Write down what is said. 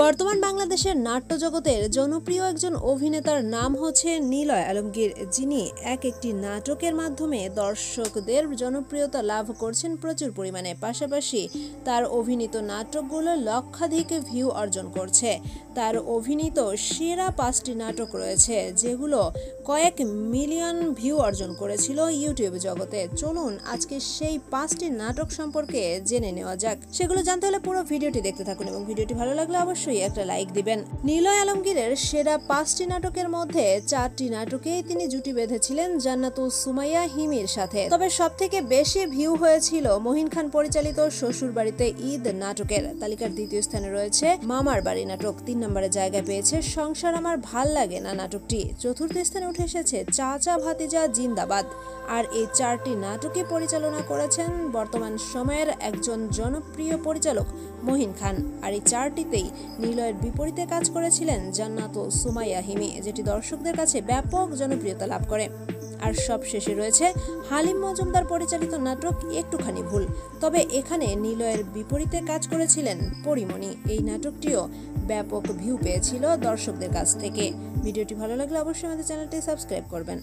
বর্তমান বাংলাদেশের নাট্য জগতের জনপ্রিয় একজন অভিনেতার নাম হচ্ছে নিলয় আলমগীর, যিনি একটি নাটকের মাধ্যমে দর্শকদের জনপ্রিয়তা লাভ করছেন প্রচুর পরিমাণে। পাশাপাশি তার অভিনীত নাটকগুলো লক্ষাধিক ভিউ অর্জন করছে। তার অভিনীত সেরা 5টি নাটক রয়েছে, যেগুলো কয়েক মিলিয়ন ভিউ অর্জন করেছিল ইউটিউব জগতে। চলুন আজকে সেই 5টি নাটক সম্পর্কে জেনে নেওয়া যাক। সেগুলো জানতে হলে পুরো ভিডিওটি দেখতে থাকুন এবং ভিডিওটি ভালো লাগলে অবশ্যই একটা লাইক দিবেন। নিলয় আলমগীরের সেরা 5টি নাটকের মধ্যে 4টি নাটকেই তিনি জুটি বেঁধেছিলেন জান্নাতুল সুমাইয়া হিমির সাথে। তবে সবথেকে বেশি ভিউ হয়েছিল মহিন খান পরিচালিত শ্বশুর বাড়িতে ঈদ নাটকের। তালিকার দ্বিতীয় স্থানে রয়েছে মামার বাড়ি নাটক। 3 নম্বরে জায়গা পেয়েছে সংসার আমার ভাল লাগে না নাটকটি। চতুর্থ স্থানে উঠে এসেছে চাচা ভাতিজা জিন্দাবাদ। আর এই 4টি নাটকে পরিচালনা করেছেন বর্তমান সময়ের একজন জনপ্রিয় পরিচালক মহিন খান। আর এই 4টিতেই নিলয়ের বিপরীতে কাজ করেছিলেন জান্নাতুল সুমাইয়া হিমি, যেটি দর্শকদের কাছে ব্যাপক জনপ্রিয়তা লাভ করে। আর সবশেষে রয়েছে হালিম মজুমদার পরিচালিত নাটক একটুখানি ভুল। তবে এখানে নিলয়ের বিপরীতে কাজ করেছিলেন পরিমণি। এই নাটকটিও ব্যাপক ভিউ পেয়েছিল দর্শকদের কাছ থেকে। ভিডিওটি ভালো লাগলে অবশ্যই আমাদের চ্যানেলটি সাবস্ক্রাইব করবেন।